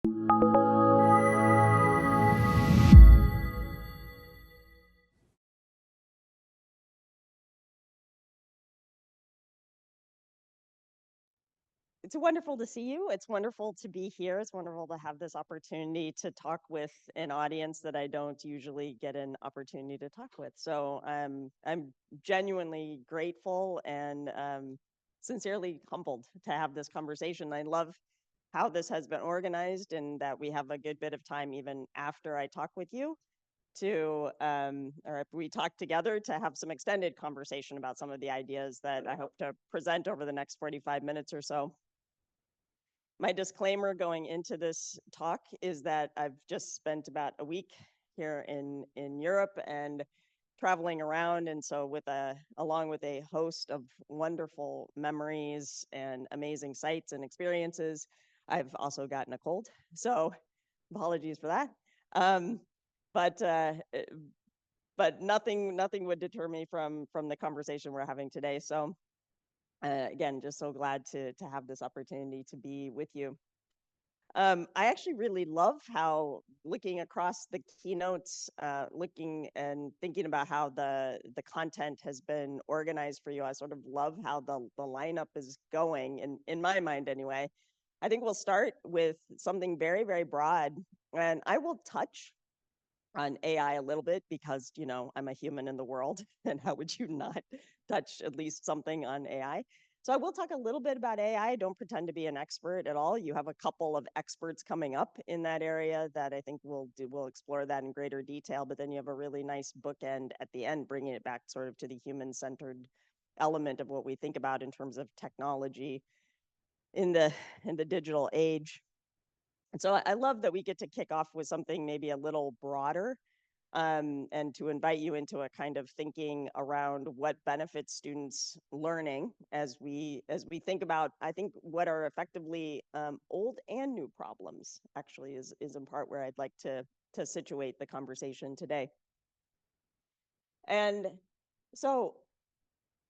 It's wonderful to see you. It's wonderful to be here. It's wonderful to have this opportunity to talk with an audience that I don't usually get an opportunity to talk with. So I'm genuinely grateful and sincerely humbled to have this conversation. I love how this has been organized and that we have a good bit of time even after I talk with you to or if we talk together to have some extended conversation about some of the ideas that I hope to present over the next 45 minutes or so. My disclaimer going into this talk is that I've just spent about a week here in Europe and traveling around, and so along with a host of wonderful memories and amazing sights and experiences, I've also gotten a cold. So apologies for that. Um, but uh, eh, but nothing would deter me from the conversation we're having today. So again, just so glad to have this opportunity to be with you. I actually really love how looking across the keynotes, looking and thinking about how the content has been organized for you. I sort of love how the lineup is going, in my mind anyway. I think we'll start with something very, very broad, and I will touch on AI a little bit because, I'm a human in the world, and how would you not touch at least something on AI? So I will talk a little bit about AI. I don't pretend to be an expert at all. You have a couple of experts coming up in that area that I think we'll explore that in greater detail, but then you have a really nice bookend at the end, bringing it back sort of to the human-centered element of what we think about in terms of technology in the digital age. And so I love that we get to kick off with something maybe a little broader, and to invite you into a kind of thinking around what benefits students learning as we think about, I think, what are effectively old and new problems. Actually, is in part where I'd like to situate the conversation today. And so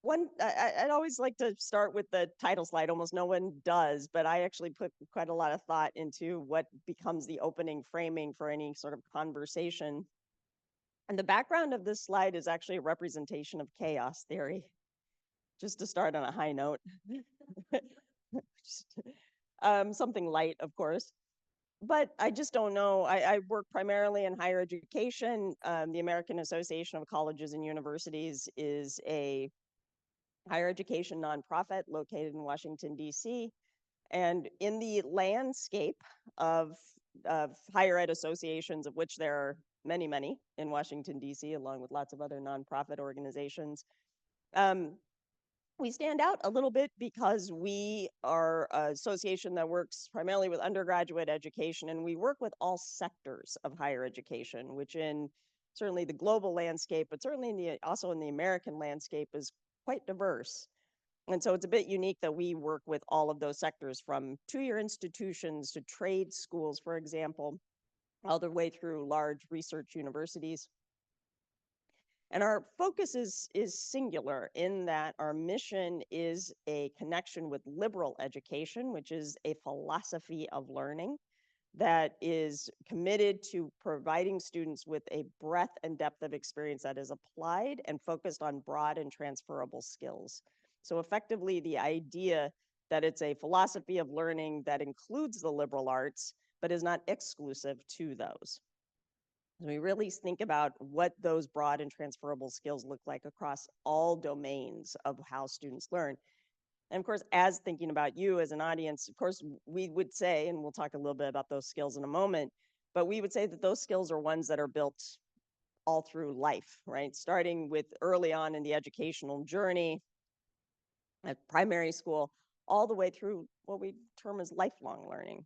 I'd always like to start with the title slide. Almost no one does, but I actually put quite a lot of thought into what becomes the opening framing for any sort of conversation. And the background of this slide is actually a representation of chaos theory, just to start on a high note. Something light, of course. But I just don't know. I work primarily in higher education. The American Association of Colleges and Universities is a higher education nonprofit located in Washington, D.C. And in the landscape of, higher ed associations, of which there are many, many in Washington, D.C., along with lots of other nonprofit organizations, um, we stand out a little bit because we are an association that works primarily with undergraduate education, and we work with all sectors of higher education, which in certainly the global landscape, but certainly also in the American landscape, is quite diverse. And so it's a bit unique that we work with all of those sectors, from two-year institutions to trade schools, for example, all the way through large research universities. And our focus is singular in that our mission is a connection with liberal education, which is a philosophy of learning that is committed to providing students with a breadth and depth of experience that is applied and focused on broad and transferable skills. So effectively, the idea that it's a philosophy of learning that includes the liberal arts, but is not exclusive to those. We really think about what those broad and transferable skills look like across all domains of how students learn. And of course, as thinking about you as an audience, of course, we would say, and we'll talk a little bit about those skills in a moment, but we would say that those skills are ones that are built all through life, right? Starting with early on in the educational journey at primary school, all the way through what we term as lifelong learning.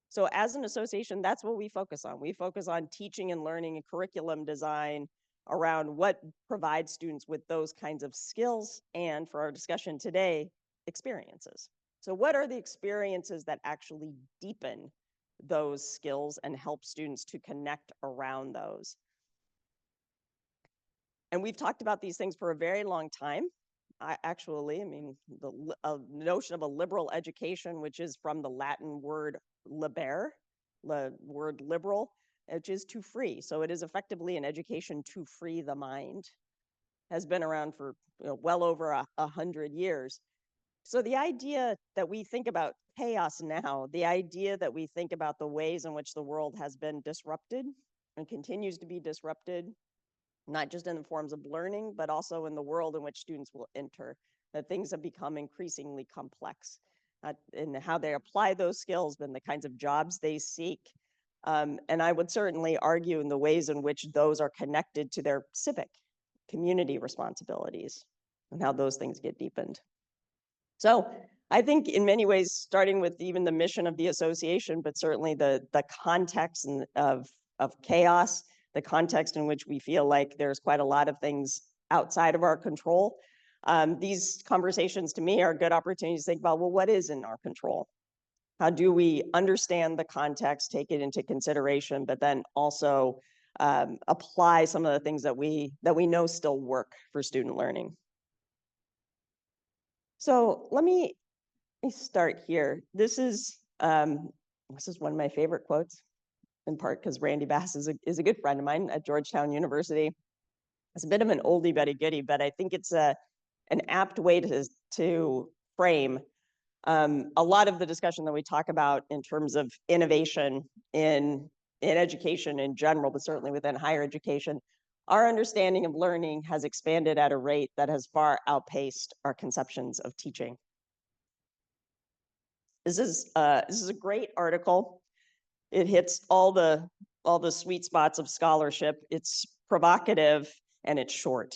So as an association, that's what we focus on. We focus on teaching and learning and curriculum design around what provides students with those kinds of skills, and for our discussion today, experiences. So what are the experiences that actually deepen those skills and help students to connect around those? And we've talked about these things for a very long time. I mean, the notion of a liberal education, which is from the Latin word liber, the word liberal, which is to free. So it is effectively an education to free the mind. Has been around for well over 100 years. So the idea that we think about chaos now, the idea that we think about the ways in which the world has been disrupted and continues to be disrupted, not just in the forms of learning, but also in the world in which students will enter, that things have become increasingly complex in how they apply those skills and the kinds of jobs they seek. And I would certainly argue in the ways in which those are connected to their civic community responsibilities and how those things get deepened. So I think in many ways, starting with even the mission of the association, but certainly the context of chaos, the context in which we feel like there's quite a lot of things outside of our control. These conversations to me are good opportunities to think about, well, what is in our control? How do we understand the context, take it into consideration, but then also apply some of the things that we know still work for student learning? So let me start here. This is one of my favorite quotes, in part because Randy Bass is a good friend of mine at Georgetown University. It's a bit of an oldie but a goodie, but I think it's an apt way to frame a lot of the discussion that we talk about in terms of innovation in education in general, but certainly within higher education. Our understanding of learning has expanded at a rate that has far outpaced our conceptions of teaching. This is a great article. It hits all the sweet spots of scholarship. It's provocative and it's short.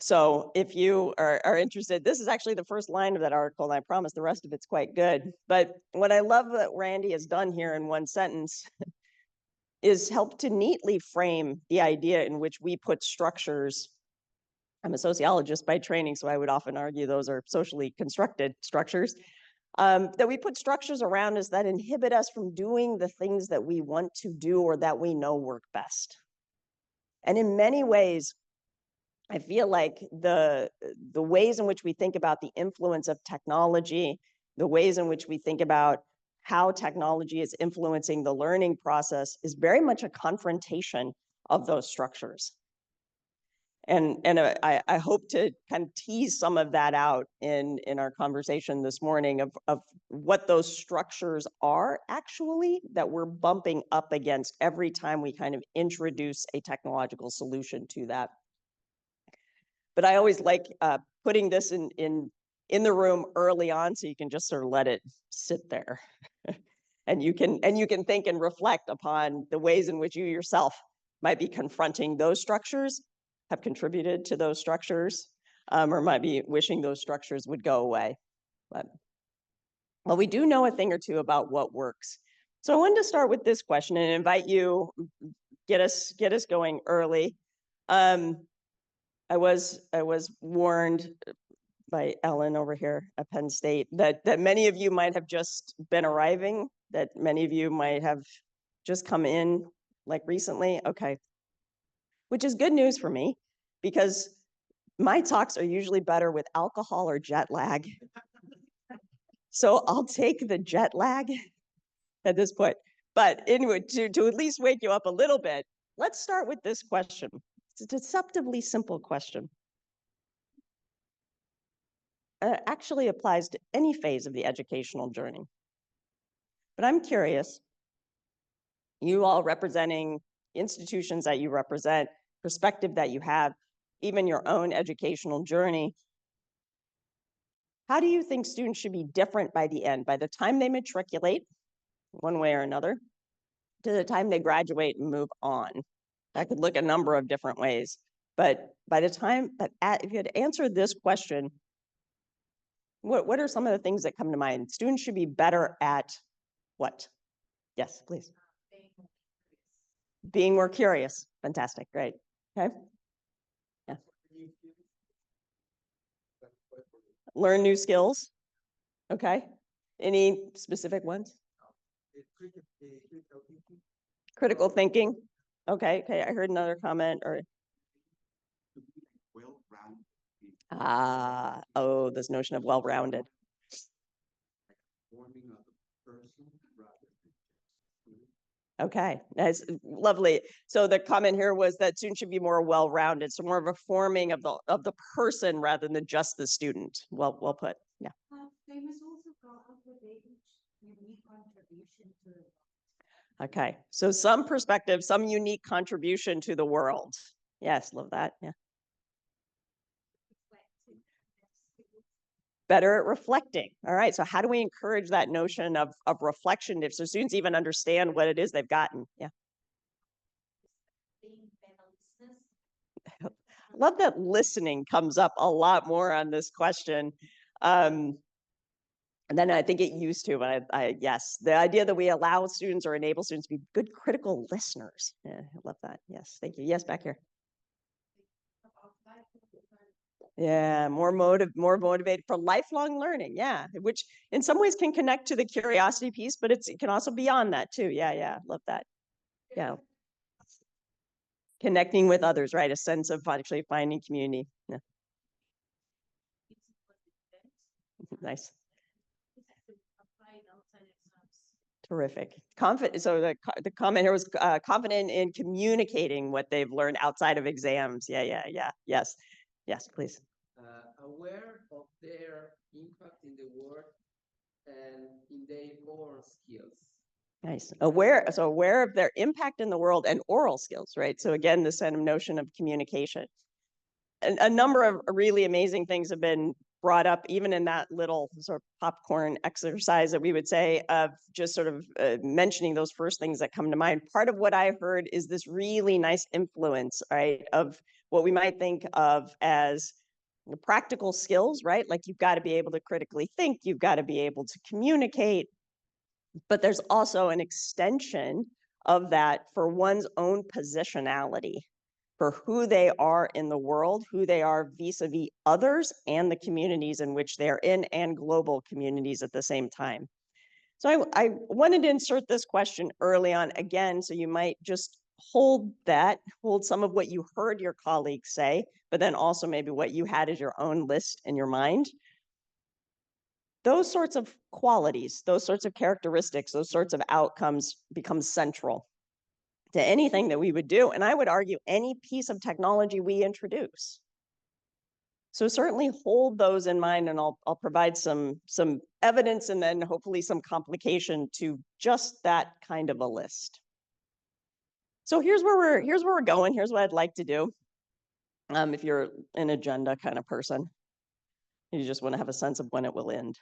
So if you are interested, this is actually the first line of that article, and I promise the rest of it's quite good. But what I love that Randy has done here in one sentence is help to neatly frame the idea in which we put structures. I'm a sociologist by training, so I would often argue those are socially constructed structures. That we put structures around us that inhibit us from doing the things that we want to do or that we know work best. And in many ways, I feel like the ways in which we think about the influence of technology, the ways in which we think about how technology is influencing the learning process is very much a confrontation of those structures. And I hope to kind of tease some of that out in our conversation this morning of what those structures are actually that we're bumping up against every time we kind of introduce a technological solution to that. But I always like putting this in the room early on, so you can just sort of let it sit there, and you can think and reflect upon the ways in which you yourself might be confronting those structures, have contributed to those structures, or might be wishing those structures would go away. But well, we do know a thing or two about what works. So I wanted to start with this question and invite you, get us going early. I was warned by Ellen over here at Penn State that many of you might have just been arriving, that many of you might have just come in like recently. Okay. Which is good news for me, because my talks are usually better with alcohol or jet lag. So I'll take the jet lag at this point. But anyway, to at least wake you up a little bit, let's start with this question. It's a deceptively simple question. Actually applies to any phase of the educational journey. But I'm curious, you all representing institutions that you represent, perspective that you have, even your own educational journey, how do you think students should be different by the end, by the time they matriculate, one way or another, to the time they graduate and move on? That could look a number of different ways. But by the time, if you had to answer this question, what are some of the things that come to mind? Students should be better at what? Yes, please. Being more curious. Fantastic. Great. Okay. Yeah. Learn new skills. Okay. Any specific ones? Critical thinking. Okay. Okay. I heard another comment or. Oh, this notion of well-rounded. Okay, that's lovely. So the comment here was that students should be more well-rounded, so more of a forming of the person rather than just the student. Well put. Yeah. They must also come up with a unique contribution to. Okay, so some perspective, some unique contribution to the world. Yes, love that. Yeah. Better at reflecting. All right, so how do we encourage that notion of reflection if so students even understand what it is they've gotten? Yeah. Love that listening comes up a lot more on this question. And then I think it used to, but yes, the idea that we allow students or enable students to be good critical listeners. Yeah, I love that. Yes, thank you. Yes, back here. Yeah, more motivated for lifelong learning. Yeah, which in some ways can connect to the curiosity piece, but it can also beyond that too. Yeah, love that. Yeah. Connecting with others, right? A sense of actually finding community. Yeah. Nice. Terrific. So the comment here was confident in communicating what they've learned outside of exams. Yeah. Yes, please. Aware of their impact in the world and in their oral skills. Nice. Aware of their impact in the world and oral skills, right? So again, this kind of notion of communication. A number of really amazing things have been brought up, even in that little sort of popcorn exercise that we would say of just sort of mentioning those first things that come to mind. Part of what I heard is this really nice influence, right, of what we might think of as the practical skills, right? Like you've got to be able to critically think, you've got to be able to communicate, but there's also an extension of that for one's own positionality, for who they are in the world, who they are vis-a-vis others and the communities in which they're in and global communities at the same time. So I wanted to insert this question early on again, so you might just hold some of what you heard your colleagues say, but then also maybe what you had as your own list in your mind. Those sorts of qualities, those sorts of characteristics, those sorts of outcomes become central to anything that we would do. And I would argue any piece of technology we introduce. So certainly hold those in mind, and I'll provide some evidence and then hopefully some complication to just that kind of a list. So here's where we're going. Here's what I'd like to do. If you're an agenda kind of person, you just want to have a sense of when it will end.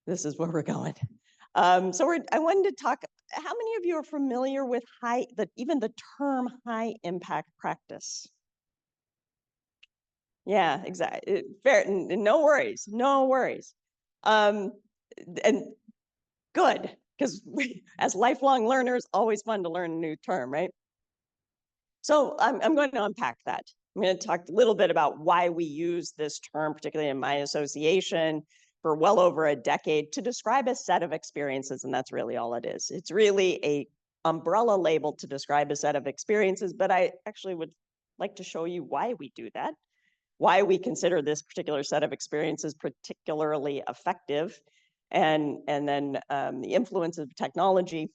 This is where we're going. I wanted to talk, how many of you are familiar with even the term high impact practice? Yeah, exactly. Fair, no worries. And good, because as lifelong learners, always fun to learn a new term, right? So I'm going to unpack that. I'm going to talk a little bit about why we use this term, particularly in my association, for well over a decade to describe a set of experiences, and that's really all it is. It's really a umbrella label to describe a set of experiences, but I actually would like to show you why we do that, why we consider this particular set of experiences particularly effective, and then the influence of technology.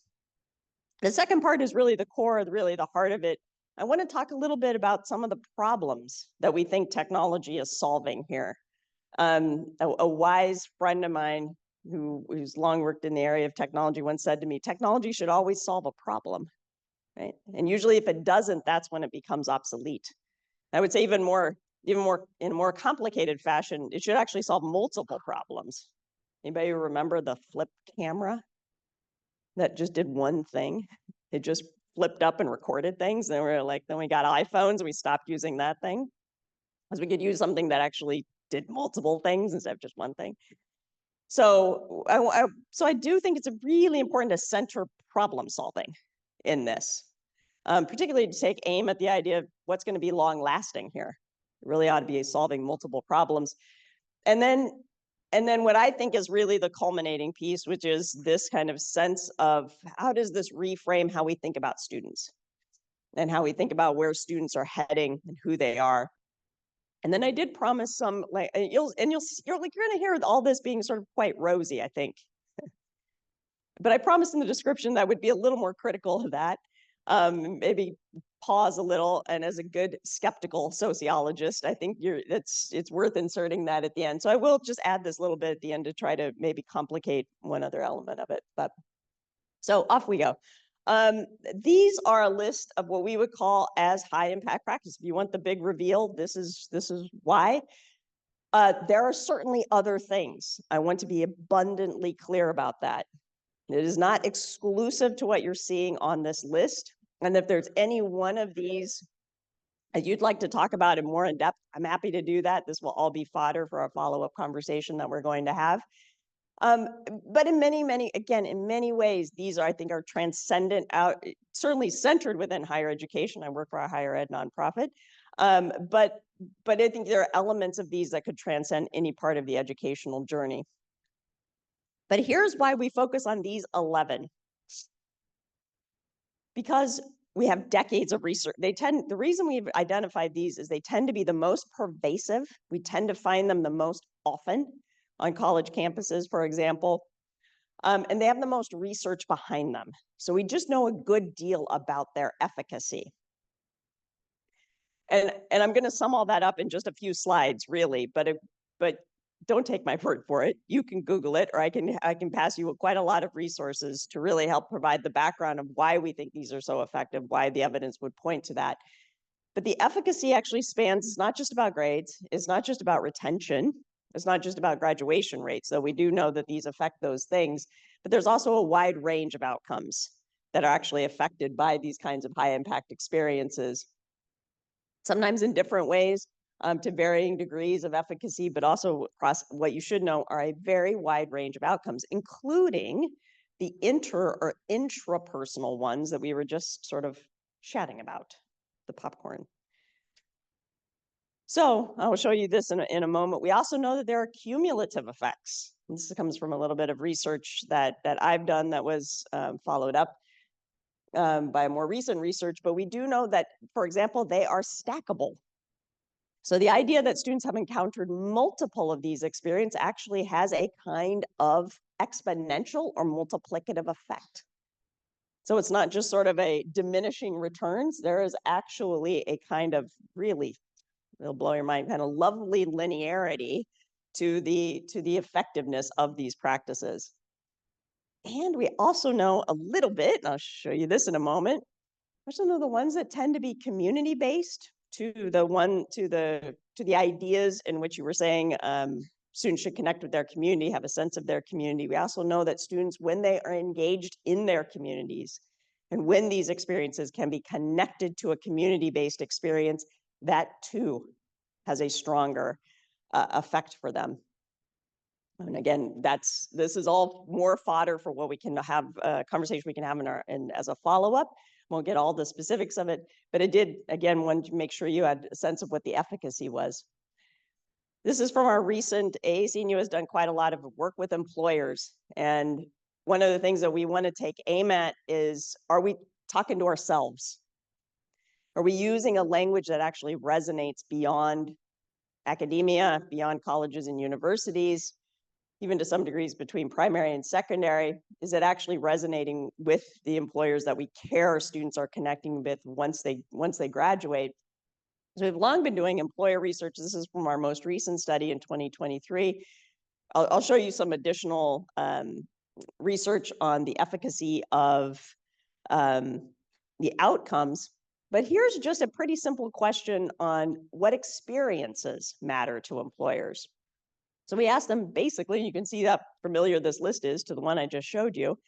The second part is really the core, really the heart of it. I want to talk a little bit about some of the problems that we think technology is solving here. A wise friend of mine who's long worked in the area of technology once said to me, technology should always solve a problem, right? And usually if it doesn't, that's when it becomes obsolete. I would say even more in a more complicated fashion, it should actually solve multiple problems. Anybody remember the flip camera that just did one thing? It just flipped up and recorded things. And then we got iPhones and we stopped using that thing, because we could use something that actually did multiple things instead of just one thing. So I do think it's really important to center problem solving in this, particularly to take aim at the idea of what's going to be long lasting here. It really ought to be solving multiple problems. And then what I think is really the culminating piece, which is this kind of sense of how does this reframe how we think about students and how we think about where students are heading and who they are. And then I did promise some, like, you're going to hear all this being sort of quite rosy, I think. But I promised in the description that I would be a little more critical of that, maybe pause a little. And as a good skeptical sociologist, I think it's worth inserting that at the end. So I will just add this little bit at the end to try to maybe complicate one other element of it. But so off we go. These are a list of what we would call as high impact practice. If you want the big reveal, this is why. There are certainly other things. I want to be abundantly clear about that. It is not exclusive to what you're seeing on this list. And if there's any one of these that you'd like to talk about in more in depth, I'm happy to do that. This will all be fodder for our follow-up conversation that we're going to have. But in many ways, these are, I think, are transcendent out, certainly centered within higher education. I work for a higher ed nonprofit. But I think there are elements of these that could transcend any part of the educational journey. But here's why we focus on these 11. Because we have decades of research. The reason we've identified these is they tend to be the most pervasive. We tend to find them the most often on college campuses, for example. And they have the most research behind them. So we just know a good deal about their efficacy. And I'm going to sum all that up in just a few slides, really, but don't take my word for it. You can Google it, or I can pass you quite a lot of resources to really help provide the background of why we think these are so effective, why the evidence would point to that. But the efficacy actually spans, it's not just about grades, it's not just about retention, it's not just about graduation rates, though we do know that these affect those things, but there's also a wide range of outcomes that are actually affected by these kinds of high impact experiences. Sometimes in different ways, to varying degrees of efficacy, but also across what you should know are a very wide range of outcomes, including the inter or intrapersonal ones that we were just sort of chatting about, the popcorn. So I will show you this in a moment. We also know that there are cumulative effects. This comes from a little bit of research that I've done that was followed up by more recent research, but we do know that, for example, they are stackable. So the idea that students have encountered multiple of these experiences actually has a kind of exponential or multiplicative effect. So it's not just sort of a diminishing returns. There is actually a kind of really, it'll blow your mind, kind of lovely linearity to the effectiveness of these practices. And we also know a little bit, and I'll show you this in a moment, we also know the ones that tend to be community-based, to the ideas in which you were saying students should connect with their community, have a sense of their community. We also know that students, when they are engaged in their communities, and when these experiences can be connected to a community-based experience, that too has a stronger effect for them. And again, this is all more fodder for what we can have, a conversation we can have as a follow-up. Won't get all the specifics of it, but it did, again, want to make sure you had a sense of what the efficacy was. This is from our recent, AAC&U has done quite a lot of work with employers. And one of the things that we want to take aim at is, are we talking to ourselves? Are we using a language that actually resonates beyond academia, beyond colleges and universities, even to some degrees between primary and secondary? Is it actually resonating with the employers that we care our students are connecting with once they graduate? So we've long been doing employer research. This is from our most recent study in 2023. I'll show you some additional research on the efficacy of the outcomes. But here's just a pretty simple question on what experiences matter to employers. So we asked them, basically, you can see how familiar this list is to the one I just showed you.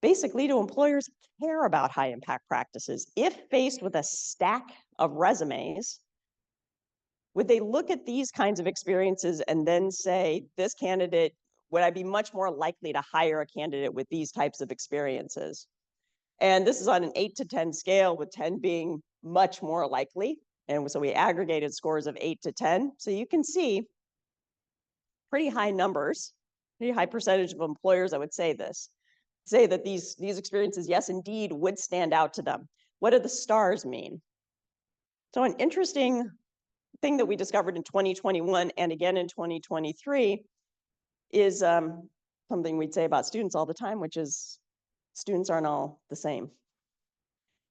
Basically, do employers care about high impact practices? If faced with a stack of resumes, would they look at these kinds of experiences and then say, this candidate, would I be much more likely to hire a candidate with these types of experiences? And this is on an 8 to 10 scale, with 10 being much more likely. And so we aggregated scores of 8 to 10. So you can see pretty high numbers, pretty high percentage of employers, I would say that these experiences, yes, indeed, would stand out to them. What do the stars mean? So an interesting thing that we discovered in 2021 and again in 2023 is something we'd say about students all the time, which is students aren't all the same.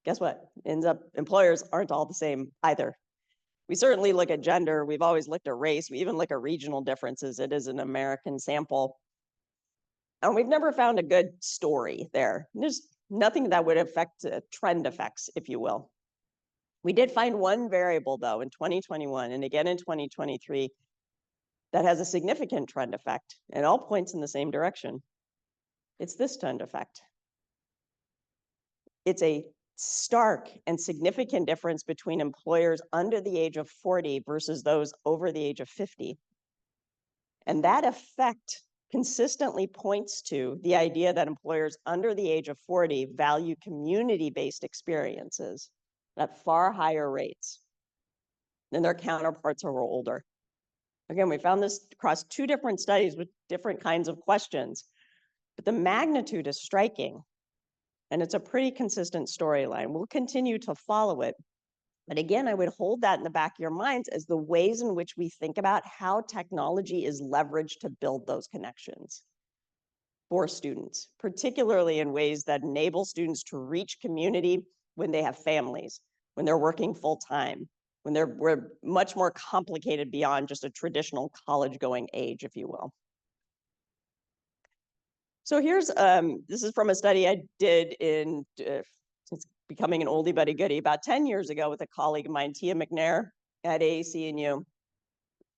Guess what? Ends up employers aren't all the same either. We certainly look at gender. We've always looked at race. We even look at regional differences. It is an American sample. And we've never found a good story there. There's nothing that would affect trend effects, if you will. We did find one variable, though, in 2021 and again in 2023 that has a significant trend effect and all points in the same direction. It's this trend effect. It's a stark and significant difference between employers under the age of 40 versus those over the age of 50. And that effect consistently points to the idea that employers under the age of 40 value community-based experiences at far higher rates than their counterparts who are older. Again, we found this across 2 different studies with different kinds of questions, but the magnitude is striking. And it's a pretty consistent storyline. We'll continue to follow it. But again, I would hold that in the back of your minds as the ways in which we think about how technology is leveraged to build those connections for students, particularly in ways that enable students to reach community when they have families, when they're working full time, when we're much more complicated beyond just a traditional college-going age, if you will. So here's, this is from a study I did in, it's becoming an oldie but a goodie, about 10 years ago with a colleague of mine, Tia McNair at AAC&U.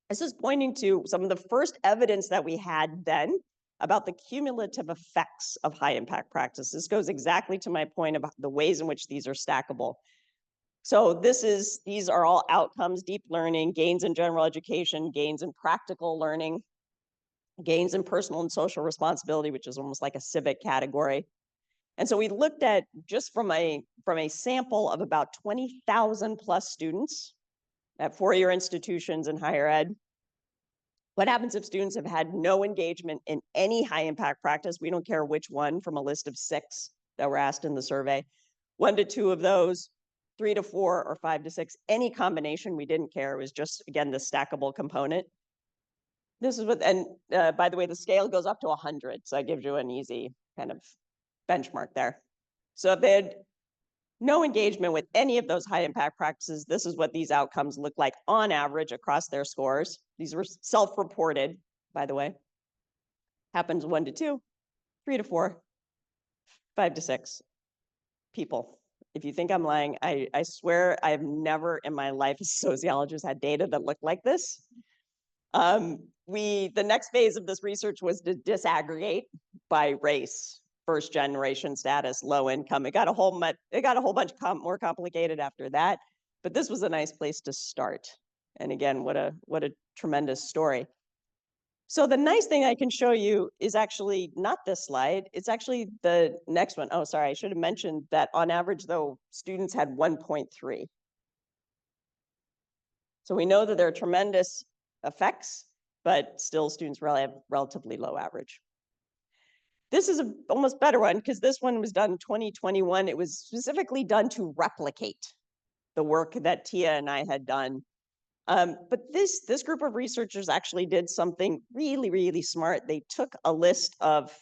This is pointing to some of the first evidence that we had then about the cumulative effects of high impact practice. This goes exactly to my point about the ways in which these are stackable. So these are all outcomes: deep learning, gains in general education, gains in practical learning, gains in personal and social responsibility, which is almost like a civic category. And so we looked at, just from a sample of about 20,000 plus students at 4-year institutions in higher ed, what happens if students have had no engagement in any high impact practice? We don't care which one from a list of 6 that were asked in the survey. 1 to 2 of those, 3 to 4, or 5 to 6, any combination, we didn't care. It was just, again, the stackable component. This is what, and by the way, the scale goes up to 100, so that gives you an easy kind of benchmark there. So if they had no engagement with any of those high impact practices, this is what these outcomes look like on average across their scores. These were self-reported, by the way. Happens 1 to 2, 3 to 4, 5 to 6 people. If you think I'm lying, I swear I have never in my life as a sociologist had data that looked like this. The next phase of this research was to disaggregate by race, first generation status, low income. It got a whole bunch more complicated after that, but this was a nice place to start. And again, what a tremendous story. So the nice thing I can show you is actually not this slide. It's actually the next one. Oh, sorry, I should have mentioned that on average, though, students had 1.3. So we know that there are tremendous effects, but still students really have relatively low average. This is an almost better one because this one was done in 2021. It was specifically done to replicate the work that Tia and I had done. But this group of researchers actually did something really, really smart. They took a list of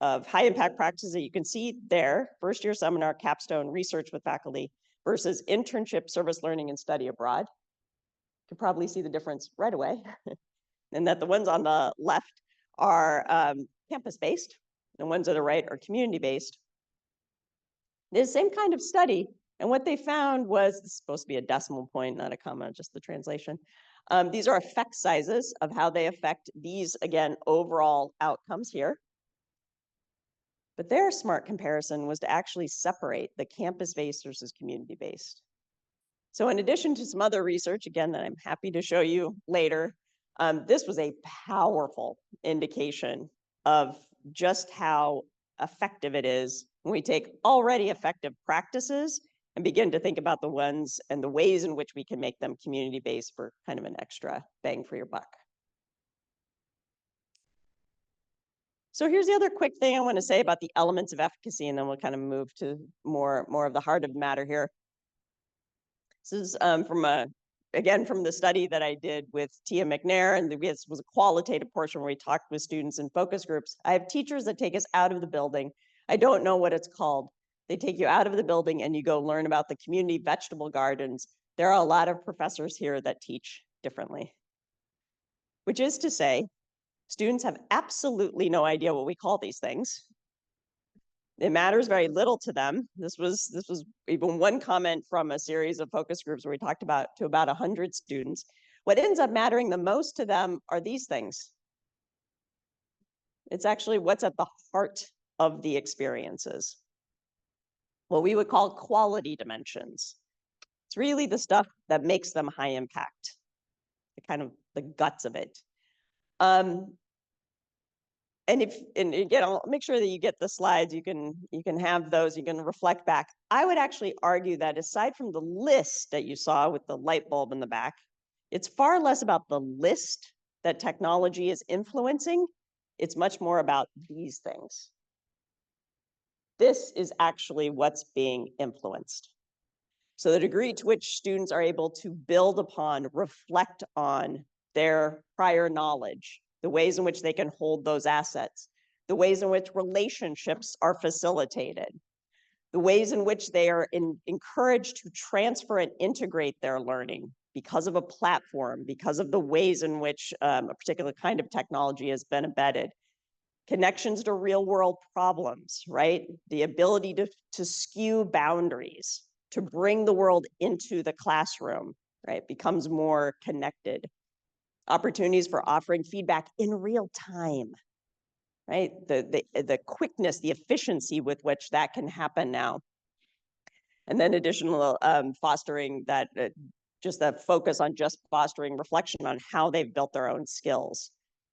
high impact practices that you can see there: first year seminar, capstone, research with faculty, versus internship, service learning, and study abroad. You can probably see the difference right away. And that the ones on the left are campus-based, and the ones on the right are community-based. The same kind of study, and what they found was, this is supposed to be a decimal point, not a comma, just the translation. These are effect sizes of how they affect these, again, overall outcomes here. But their smart comparison was to actually separate the campus-based versus community-based. So in addition to some other research, again, that I'm happy to show you later, this was a powerful indication of just how effective it is when we take already effective practices and begin to think about the ones and the ways in which we can make them community-based for kind of an extra bang for your buck. So here's the other quick thing I want to say about the elements of efficacy, and then we'll kind of move to more of the heart of the matter here. This is from a again, from the study that I did with Tia McNair, and this was a qualitative portion where we talked with students in focus groups. I have teachers that take us out of the building. I don't know what it's called. They take you out of the building and you go learn about the community vegetable gardens. There are a lot of professors here that teach differently, which is to say, students have absolutely no idea what we call these things. It matters very little to them. This was even one comment from a series of focus groups where we talked about to about 100 students. What ends up mattering the most to them are these things. It's actually what's at the heart of the experiences. What we would call quality dimensions. It's really the stuff that makes them high impact, the kind of the guts of it. And again, I'll make sure that you get the slides. You can have those. You can reflect back. I would actually argue that aside from the list that you saw with the light bulb in the back, it's far less about the list that technology is influencing. It's much more about these things. This is actually what's being influenced. So the degree to which students are able to build upon, reflect on their prior knowledge, the ways in which they can hold those assets, the ways in which relationships are facilitated, the ways in which they are encouraged to transfer and integrate their learning because of a platform, because of the ways in which a particular kind of technology has been embedded. Connections to real world problems, right? The ability to skew boundaries, to bring the world into the classroom, right? Becomes more connected. Opportunities for offering feedback in real time, right? The quickness, the efficiency with which that can happen now. And then additional fostering that, just that focus on just fostering reflection on how they've built their own skills.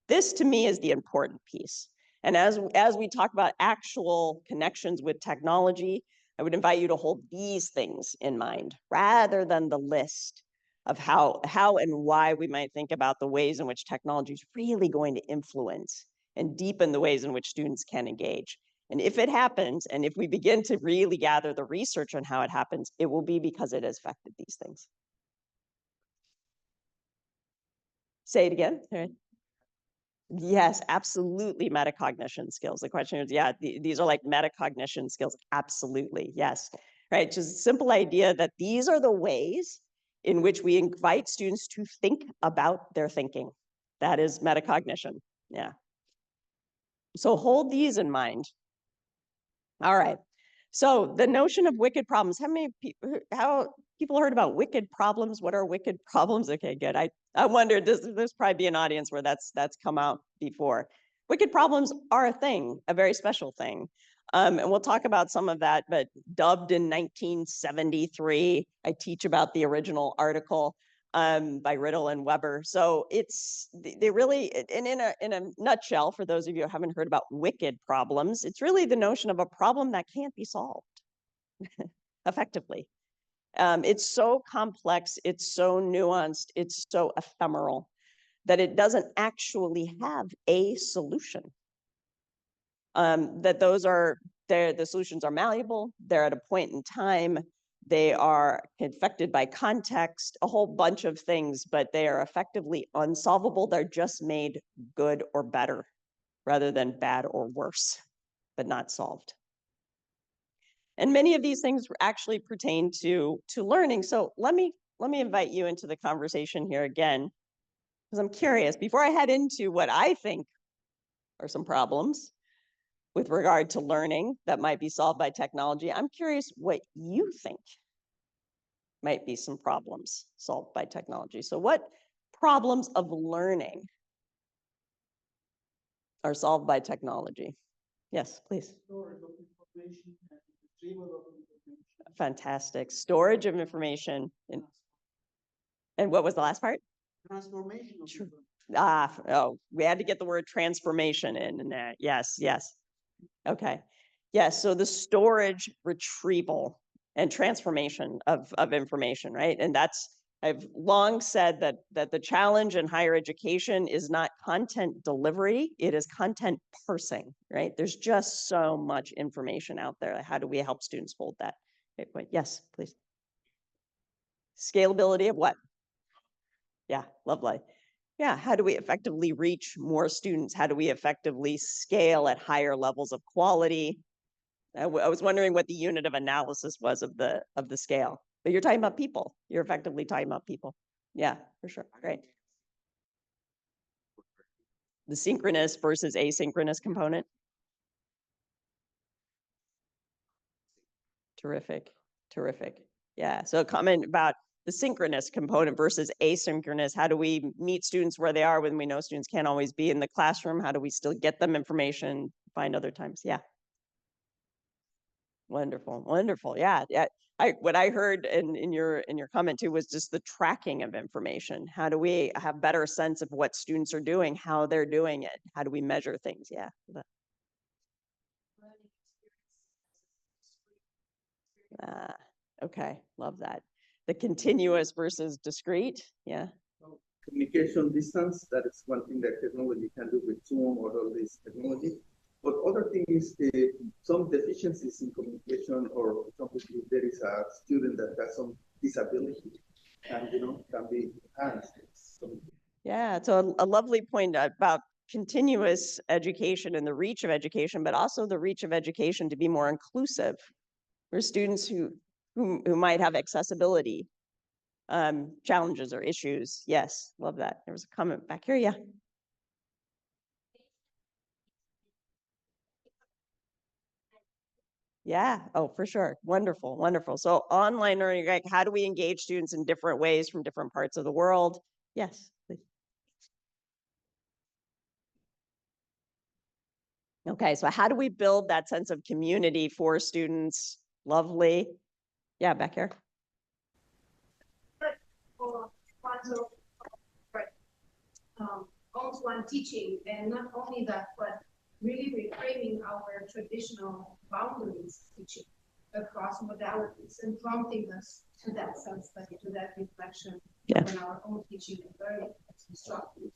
This to me is the important piece. And as we talk about actual connections with technology, I would invite you to hold these things in mind rather than the list of how and why we might think about the ways in which technology is really going to influence and deepen the ways in which students can engage. And if it happens, and if we begin to really gather the research on how it happens, it will be because it has affected these things. Say it again. Yes, absolutely, metacognition skills. The question is, yeah, these are like metacognition skills. Absolutely, yes. Right, just a simple idea that these are the ways in which we invite students to think about their thinking. That is metacognition, yeah. So hold these in mind. All right, so the notion of wicked problems. How people heard about wicked problems? What are wicked problems? Okay, good. I wondered, there's probably be an audience where that's come out before. Wicked problems are a thing, a very special thing. And we'll talk about some of that, but dubbed in 1973, I teach about the original article by Riddle and Weber. So they really, and in a nutshell, for those of you who haven't heard about wicked problems, it's really the notion of a problem that can't be solved effectively. It's so complex, it's so nuanced, it's so ephemeral that it doesn't actually have a solution. That the solutions are malleable, they're at a point in time, they are affected by context, a whole bunch of things, but they are effectively unsolvable. They're just made good or better rather than bad or worse, but not solved. And many of these things actually pertain to learning. So let me invite you into the conversation here again, because I'm curious, before I head into what I think are some problems with regard to learning that might be solved by technology, I'm curious what you think might be some problems solved by technology. So what problems of learning are solved by technology? Yes, please. Storage of information and retrieval of information. Fantastic. Storage of information. And what was the last part? Transformation of information. We had to get the word transformation in there. Yes, yes. Okay. Yes, so the storage, retrieval, and transformation of information, right? And I've long said that the challenge in higher education is not content delivery, it is content parsing, right? There's just so much information out there. How do we help students hold that? Okay, wait, yes, please. Scalability of what? Yeah, lovely. Yeah, how do we effectively reach more students? How do we effectively scale at higher levels of quality? I was wondering what the unit of analysis was of the scale, but you're talking about people. You're effectively talking about people. Yeah, for sure. Great. The synchronous versus asynchronous component. Terrific, terrific. Yeah, so a comment about the synchronous component versus asynchronous. How do we meet students where they are when we know students can't always be in the classroom? How do we still get them information, find other times? Yeah. Wonderful, wonderful. Yeah, yeah. What I heard in your comment too was just the tracking of information. How do we have better sense of what students are doing, how they're doing it? How do we measure things? Yeah. Ah, okay, love that. The continuous versus discrete. Yeah. Communication distance, that is one thing that technology can do with Zoom or all this technology. But other thing is some deficiencies in communication, or for example, if there is a student that has some disability, and can be enhanced. Yeah, so a lovely point about continuous education and the reach of education, but also the reach of education to be more inclusive for students who might have accessibility challenges or issues. Yes, love that. There was a comment back here. Yeah. Yeah. Oh, for sure. Wonderful. Wonderful. So online learning, like how do we engage students in different ways from different parts of the world? Yes, please. Okay. So how do we build that sense of community for students? Lovely. Yeah, back here. One teaching, and not only that, but really reframing our traditional boundaries teaching across modalities and prompting us to that sense, like to that reflection in our own teaching and learning as instructors.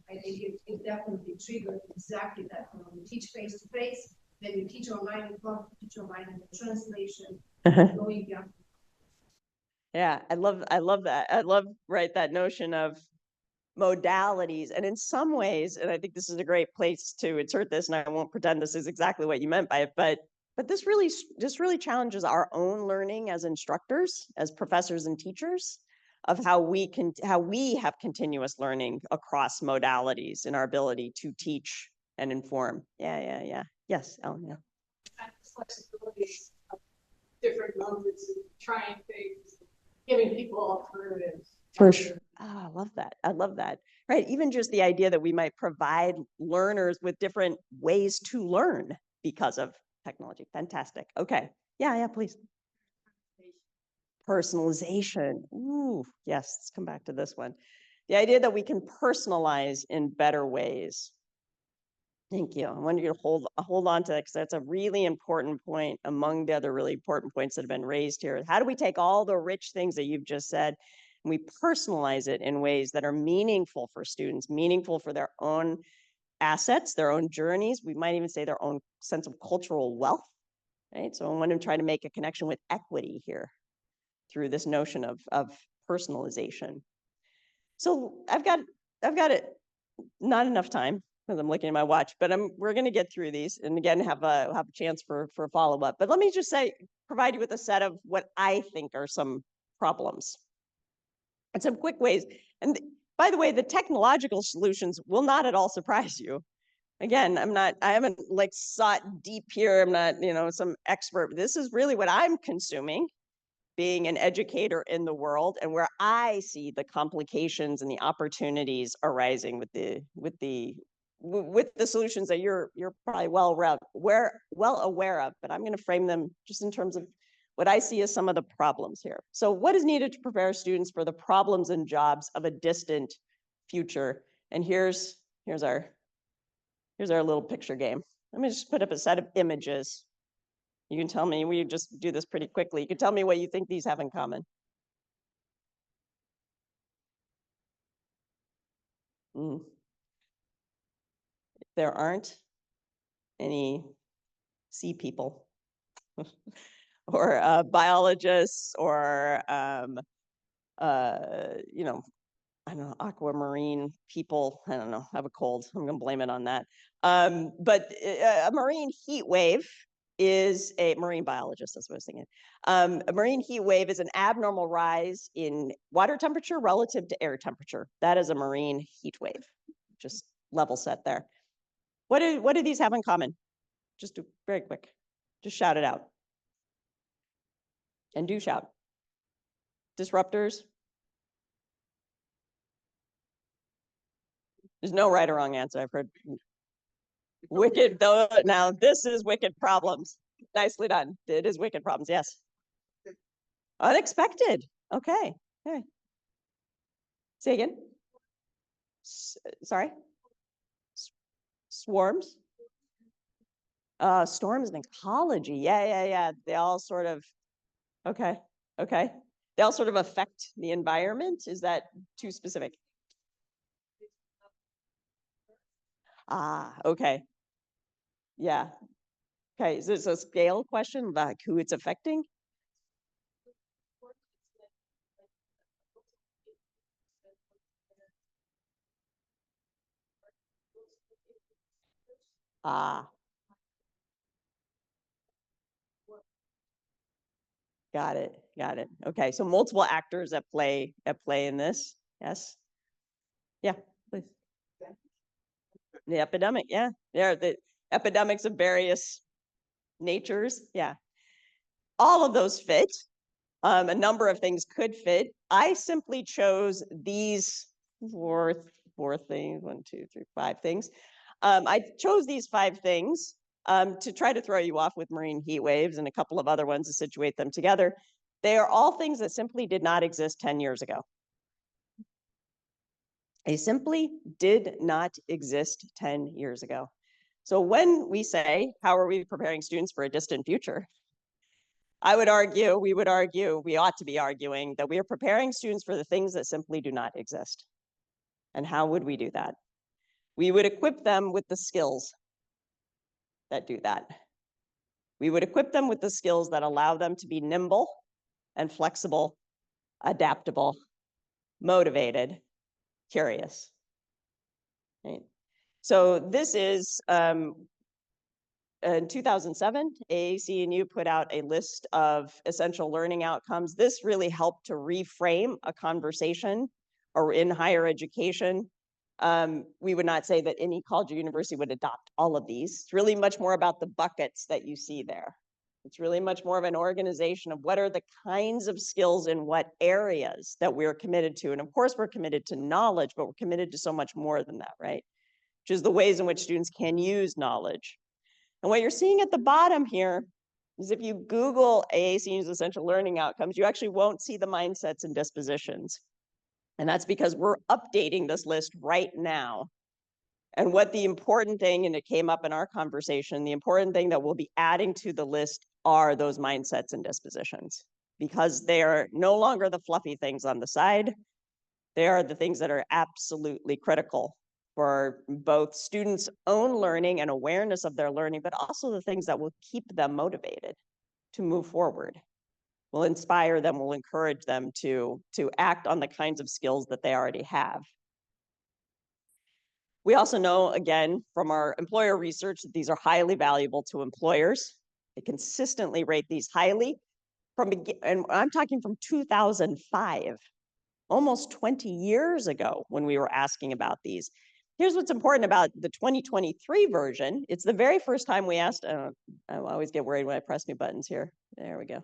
I think it definitely triggered exactly that. When you teach face to face, then you teach online, you teach online in the translation, going beyond. Yeah, I love that. I love that notion of modalities. And in some ways, and I think this is a great place to insert this, and I won't pretend this is exactly what you meant by it, but this really challenges our own learning as instructors, as professors and teachers, of how we have continuous learning across modalities in our ability to teach and inform. Yeah. Yes, Ellen, yeah. Flexibilities of different modes and trying things, giving people alternatives. For sure. Oh, I love that. I love that. Right. Even just the idea that we might provide learners with different ways to learn because of technology. Fantastic. Okay. Yeah, please. Personalization. Ooh, yes. Let's come back to this one. The idea that we can personalize in better ways. Thank you. I want you to hold on to that, because that's a really important point among the other really important points that have been raised here. How do we take all the rich things that you've just said and we personalize it in ways that are meaningful for students, meaningful for their own assets, their own journeys? We might even say their own sense of cultural wealth, right? So I want to try to make a connection with equity here through this notion of personalization. So I've got it, not enough time, because I'm looking at my watch, but we're going to get through these, and again have a chance for follow-up. But let me just provide you with a set of what I think are some problems and some quick ways. And by the way, the technological solutions will not at all surprise you. Again, I haven't sought deep here. I'm not, some expert. This is really what I'm consuming, being an educator in the world, and where I see the complications and the opportunities arising with the solutions that you're probably well aware of, but I'm going to frame them just in terms of what I see as some of the problems here. So what is needed to prepare students for the problems and jobs of a distant future? And here's our little picture game. Let me just put up a set of images. You can tell me, we just do this pretty quickly. You can tell me what you think these have in common. There aren't any sea people or biologists or, I don't know, aquamarine people, I don't know, I have a cold, I'm gonna blame it on that. But a marine heat wave is a marine biologist, that's what I was thinking. A marine heat wave is an abnormal rise in water temperature relative to air temperature. That is a marine heat wave. Just level set there. What do these have in common? Just do very quick. Just shout it out. And do shout. Disruptors. There's no right or wrong answer. I've heard wicked though. Now this is wicked problems. Nicely done. It is wicked problems. Yes. Unexpected. Okay. Okay. Say again. Sorry. Swarms. Storms and ecology. Yeah. They all sort of. Okay. They all sort of affect the environment. Is that too specific? Okay. Yeah. Okay. Is this a scale question, like who it's affecting? Got it. Okay, so multiple actors at play in this. Yes. Yeah, please. The epidemic, yeah. There are the epidemics of various natures. Yeah. All of those fit. A number of things could fit. I simply chose these four things, 1, 2, 3, 5 things. I chose these 5 things to try to throw you off with marine heat waves and a couple of other ones to situate them together. They are all things that simply did not exist 10 years ago. They simply did not exist 10 years ago. So when we say, how are we preparing students for a distant future? We ought to be arguing that we are preparing students for the things that simply do not exist. And how would we do that? We would equip them with the skills that do that. We would equip them with the skills that allow them to be nimble and flexible, adaptable, motivated, curious. Right? So this is, in 2007, AAC&U put out a list of essential learning outcomes. This really helped to reframe a conversation or in higher education. We would not say that any college or university would adopt all of these. It's really much more about the buckets that you see there. It's really much more of an organization of what are the kinds of skills in what areas that we're committed to. And of course, we're committed to knowledge, but we're committed to so much more than that, right? Which is the ways in which students can use knowledge. And what you're seeing at the bottom here is if you Google AAC&U's essential learning outcomes, you actually won't see the mindsets and dispositions. And that's because we're updating this list right now. And what the important thing, and it came up in our conversation, the important thing that we'll be adding to the list are those mindsets and dispositions, because they are no longer the fluffy things on the side. They are the things that are absolutely critical for both students' own learning and awareness of their learning, but also the things that will keep them motivated to move forward, will inspire them, will encourage them to act on the kinds of skills that they already have. We also know, again, from our employer research, that these are highly valuable to employers. They consistently rate these highly, and I'm talking from 2005, almost 20 years ago when we were asking about these. Here's what's important about the 2023 version. It's the very first time we asked, I always get worried when I press new buttons here. There we go.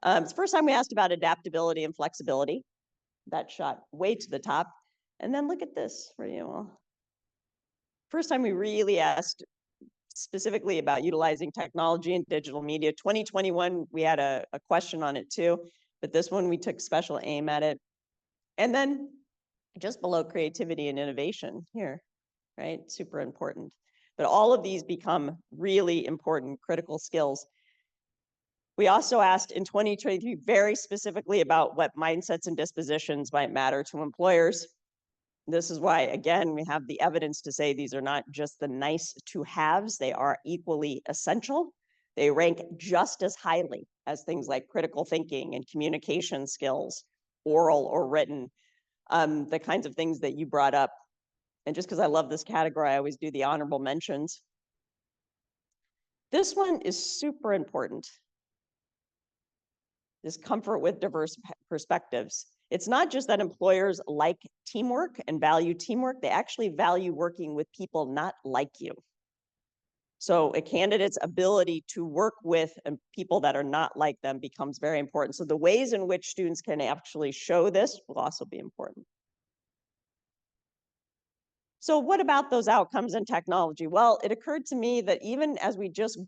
It's the first time we asked about adaptability and flexibility. That shot way to the top. And then look at this for you all. First time we really asked specifically about utilizing technology and digital media. 2021, we had a question on it too, but this one we took special aim at it. And then just below creativity and innovation here, right? Super important. But all of these become really important critical skills. We also asked in 2023 very specifically about what mindsets and dispositions might matter to employers. This is why, again, we have the evidence to say these are not just the nice to haves, they are equally essential. They rank just as highly as things like critical thinking and communication skills, oral or written. the kinds of things that you brought up. And just because I love this category, I always do the honorable mentions. This one is super important. This comfort with diverse perspectives. It's not just that employers like teamwork and value teamwork, they actually value working with people not like you. So a candidate's ability to work with people that are not like them becomes very important. So the ways in which students can actually show this will also be important. So what about those outcomes in technology? Well, it occurred to me that even as we just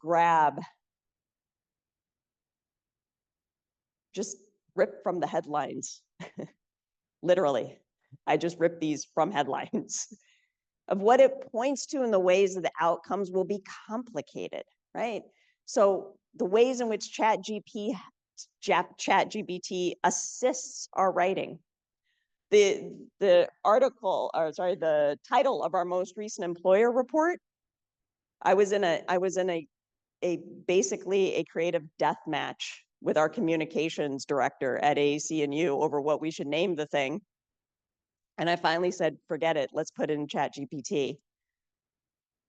rip from the headlines, literally, I just ripped these from headlines, of what it points to and the ways that the outcomes will be complicated, right? So the ways in which ChatGPT assists our writing. The article, or sorry, the title of our most recent employer report, I was in basically a creative death match with our communications director at AAC&U over what we should name the thing. And I finally said, forget it, let's put it in ChatGPT.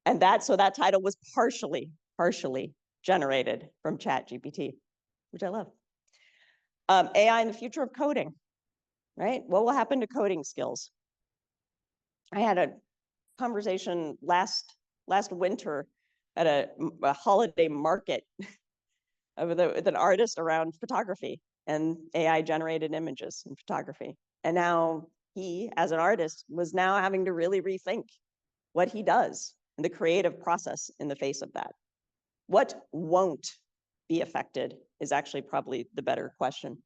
And so that title was partially generated from ChatGPT, which I love. AI in the future of coding, right? What will happen to coding skills? I had a conversation last winter at a holiday market with an artist around photography and AI generated images in photography. And now he, as an artist, was now having to really rethink what he does and the creative process in the face of that. What won't be affected is actually probably the better question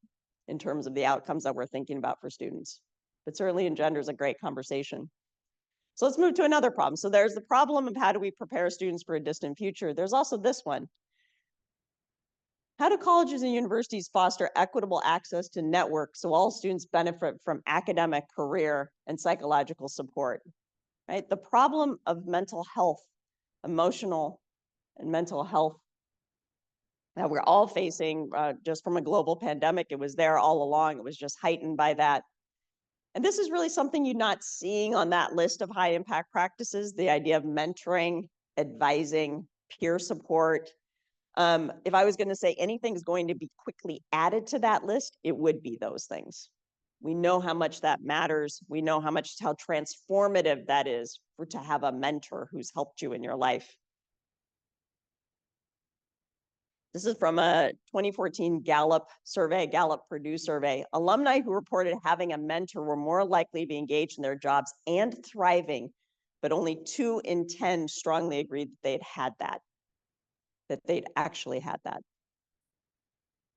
in terms of the outcomes that we're thinking about for students. But certainly engenders a great conversation. So let's move to another problem. So there's the problem of how do we prepare students for a distant future. There's also this one. How do colleges and universities foster equitable access to networks so all students benefit from academic, career, and psychological support? Right? The problem of mental health, emotional and mental health that we're all facing just from a global pandemic. It was there all along. It was just heightened by that. And this is really something you're not seeing on that list of high impact practices, the idea of mentoring, advising, peer support. If I was going to say anything is going to be quickly added to that list, it would be those things. We know how much that matters. We know how transformative that is to have a mentor who's helped you in your life. This is from a 2014 Gallup Purdue survey. Alumni who reported having a mentor were more likely to be engaged in their jobs and thriving, but only 2 in 10 strongly agreed that they'd actually had that.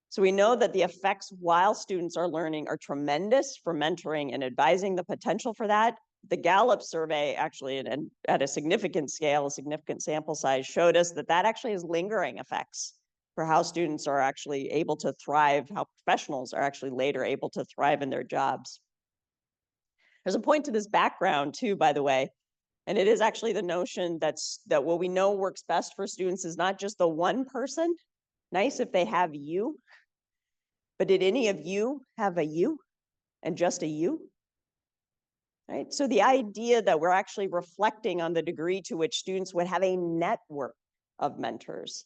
So we know that the effects while students are learning are tremendous for mentoring and advising. The potential for that. The Gallup survey actually, and at a significant scale, a significant sample size, showed us that actually has lingering effects for how students are actually able to thrive, how professionals are actually later able to thrive in their jobs. There's a point to this background too, by the way, and it is actually the notion that what we know works best for students is not just the one person. Nice if they have you, but did any of you have a you and just a you? Right? So the idea that we're actually reflecting on the degree to which students would have a network of mentors,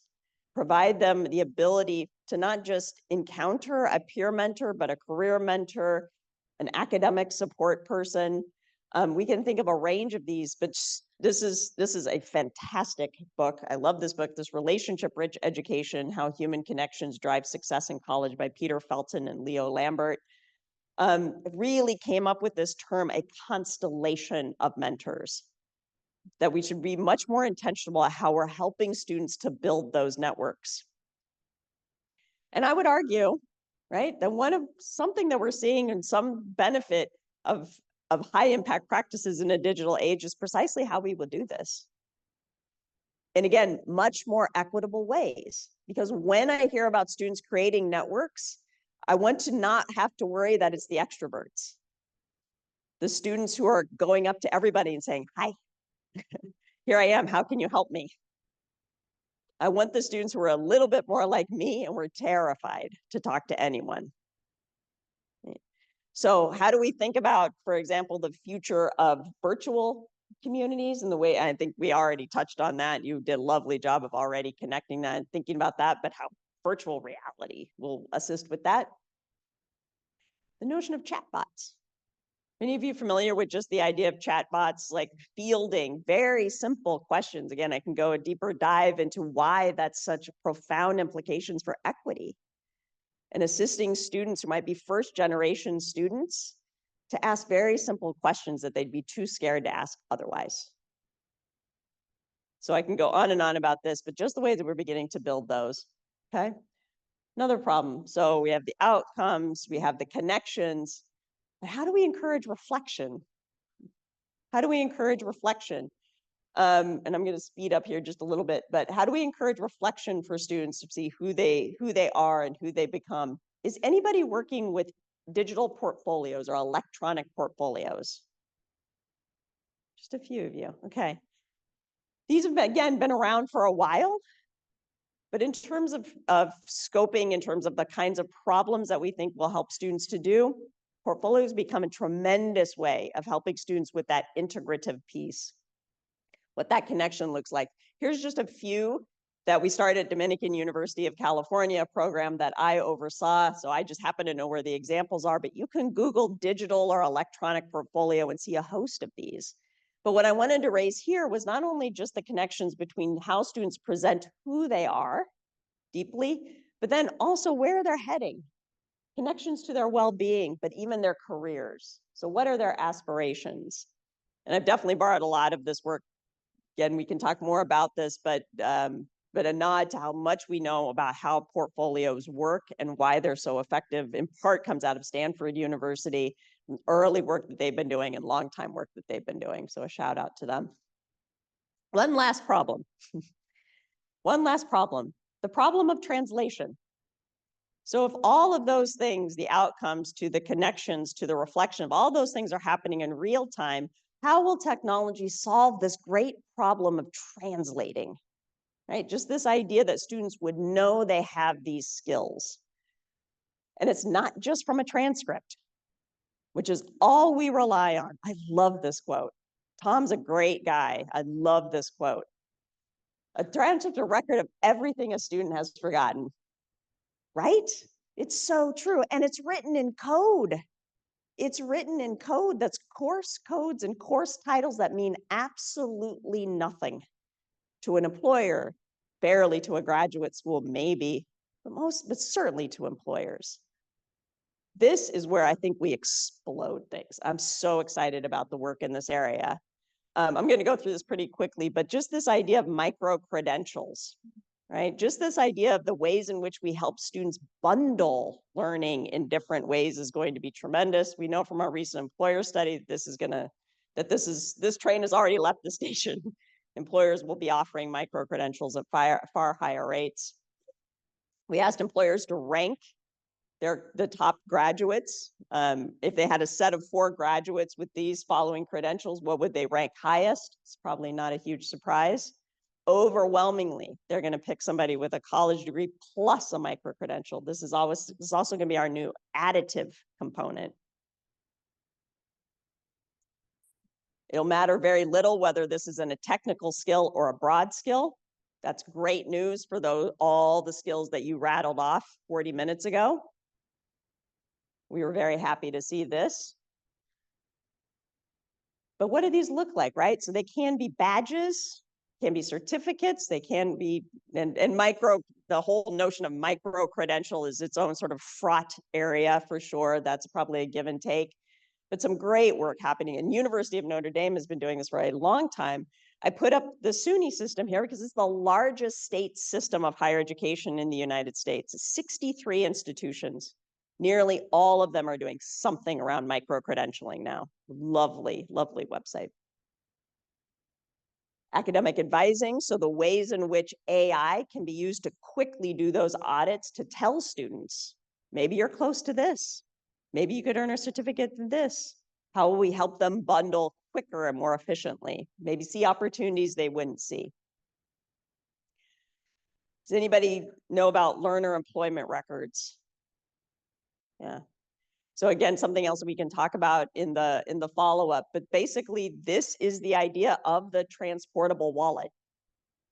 provide them the ability to not just encounter a peer mentor, but a career mentor, an academic support person. We can think of a range of these, but this is a fantastic book. I love this book, this Relationship-Rich Education, How Human Connections Drive Success in College by Peter Felton and Leo Lambert. Really came up with this term, a constellation of mentors, that we should be much more intentional about how we're helping students to build those networks. And I would argue, right, that something that we're seeing and some benefit of high impact practices in a digital age is precisely how we will do this. And again, much more equitable ways, because when I hear about students creating networks, I want to not have to worry that it's the extroverts, the students who are going up to everybody and saying, hi, here I am, how can you help me? I want the students who are a little bit more like me and we're terrified to talk to anyone. So how do we think about, for example, the future of virtual communities and the way, I think we already touched on that. You did a lovely job of already connecting that and thinking about that, but how virtual reality will assist with that. The notion of chatbots. Many of you familiar with just the idea of chatbots, like fielding very simple questions? Again, I can go a deeper dive into why that's such profound implications for equity and assisting students who might be first generation students to ask very simple questions that they'd be too scared to ask otherwise. So I can go on and on about this, but just the way that we're beginning to build those, okay? Another problem. So we have the outcomes, we have the connections, but how do we encourage reflection? How do we encourage reflection? And I'm going to speed up here just a little bit, but how do we encourage reflection for students to see who they are and who they become? Is anybody working with digital portfolios or electronic portfolios? Just a few of you. Okay. These have, again, been around for a while, but in terms of scoping, in terms of the kinds of problems that we think will help students to do, portfolios become a tremendous way of helping students with that integrative piece. What that connection looks like. Here's just a few that we started at Dominican University of California, a program that I oversaw. So I just happen to know where the examples are, but you can Google digital or electronic portfolio and see a host of these. But what I wanted to raise here was not only just the connections between how students present who they are deeply, but then also where they're heading, connections to their well-being, but even their careers. So what are their aspirations? And I've definitely borrowed a lot of this work. Again, we can talk more about this, but a nod to how much we know about how portfolios work and why they're so effective, in part comes out of Stanford University, early work that they've been doing and long time work that they've been doing. So a shout out to them. One last problem. One last problem, the problem of translation. So if all of those things, the outcomes to the connections to the reflection of all those things are happening in real time, how will technology solve this great problem of translating, right? Just this idea that students would know they have these skills. And it's not just from a transcript, which is all we rely on. I love this quote. Tom's a great guy. I love this quote. A transcript, a record of everything a student has forgotten, right? It's so true. And it's written in code. It's written in code that's course codes and course titles that mean absolutely nothing to an employer, barely to a graduate school, maybe, but certainly to employers. This is where I think we explode things. I'm so excited about the work in this area. I'm going to go through this pretty quickly, but just this idea of micro-credentials, right? Just this idea of the ways in which we help students bundle learning in different ways is going to be tremendous. We know from our recent employer study that this train has already left the station. Employers will be offering micro-credentials at far higher rates. We asked employers to rank the top graduates. If they had a set of 4 graduates with these following credentials, what would they rank highest? It's probably not a huge surprise. Overwhelmingly, they're going to pick somebody with a college degree plus a micro-credential. This is also going to be our new additive component. It'll matter very little whether this is in a technical skill or a broad skill. That's great news for all the skills that you rattled off 40 minutes ago. We were very happy to see this. But what do these look like, right? So they can be badges, can be certificates, they can be, and the whole notion of micro credential is its own sort of fraught area for sure. That's probably a give and take. But some great work happening. And University of Notre Dame has been doing this for a long time. I put up the SUNY system here because it's the largest state system of higher education in the United States. 63 institutions. Nearly all of them are doing something around micro-credentialing now. Lovely, lovely website. Academic advising, so the ways in which AI can be used to quickly do those audits to tell students, maybe you're close to this. Maybe you could earn a certificate in this. How will we help them bundle quicker and more efficiently? Maybe see opportunities they wouldn't see. Does anybody know about learner employment records? Yeah. So again, something else we can talk about in the follow-up, but basically this is the idea of the transportable wallet.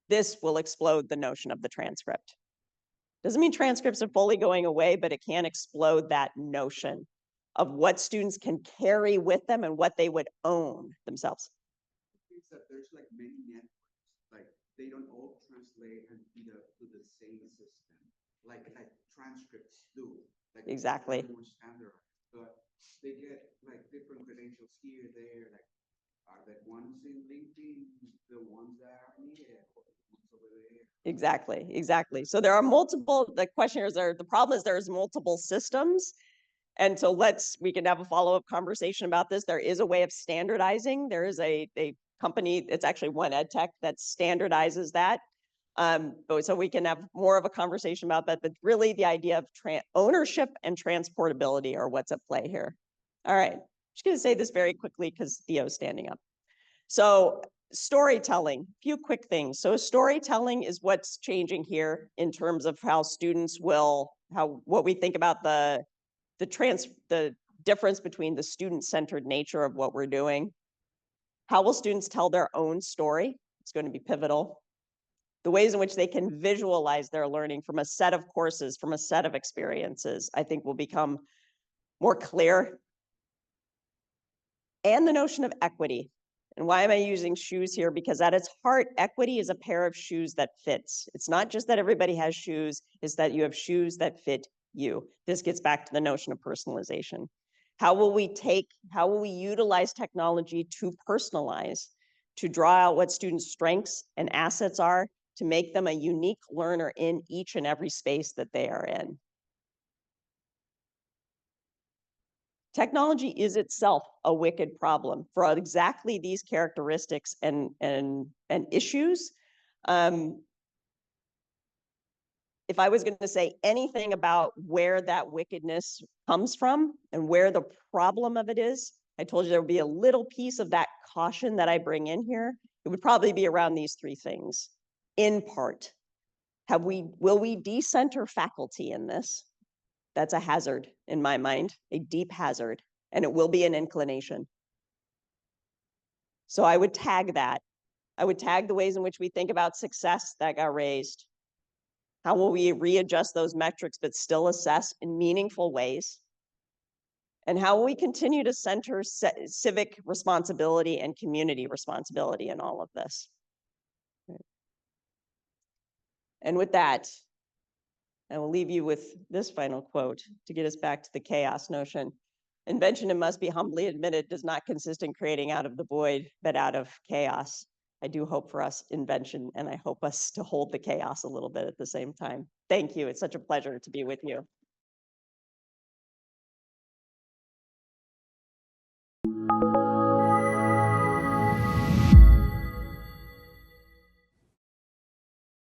This will explode the notion of the transcript. Doesn't mean transcripts are fully going away, but it can explode that notion of what students can carry with them and what they would own themselves. It's that there's like many networks, like they don't all translate and to the same system, like transcripts do. Like Exactly. more standardized, but they get like different credentials here, there. Like, are the ones in LinkedIn the ones that are needed, or the ones over there? Exactly, exactly. So there are multiple, the questionnaires are, the problem is there's multiple systems. And so we can have a follow-up conversation about this. There is a way of standardizing. There is a company, it's actually one ed tech that standardizes that. So we can have more of a conversation about that, but really the idea of ownership and transportability are what's at play here. All right, I'm just gonna say this very quickly because Theo's standing up. So storytelling, a few quick things. So storytelling is what's changing here in terms of how students will, what we think about the difference between the student-centered nature of what we're doing. How will students tell their own story? It's going to be pivotal. The ways in which they can visualize their learning from a set of courses, from a set of experiences, I think will become more clear. And the notion of equity. And why am I using shoes here? Because at its heart, equity is a pair of shoes that fits. It's not just that everybody has shoes, it's that you have shoes that fit you. This gets back to the notion of personalization. How will we utilize technology to personalize, to draw out what students' strengths and assets are, to make them a unique learner in each and every space that they are in? Technology is itself a wicked problem for exactly these characteristics and issues. If I was going to say anything about where that wickedness comes from and where the problem of it is, I told you there would be a little piece of that caution that I bring in here. It would probably be around these three things. In part, will we decenter faculty in this? That's a hazard in my mind, a deep hazard, and it will be an inclination. So I would tag that. I would tag the ways in which we think about success that got raised. How will we readjust those metrics but still assess in meaningful ways? And how will we continue to center civic responsibility and community responsibility in all of this? And with that, I will leave you with this final quote to get us back to the chaos notion. Invention, it must be humbly admitted, does not consist in creating out of the void, but out of chaos. I do hope for us invention, and I hope us to hold the chaos a little bit at the same time. Thank you. It's such a pleasure to be with you.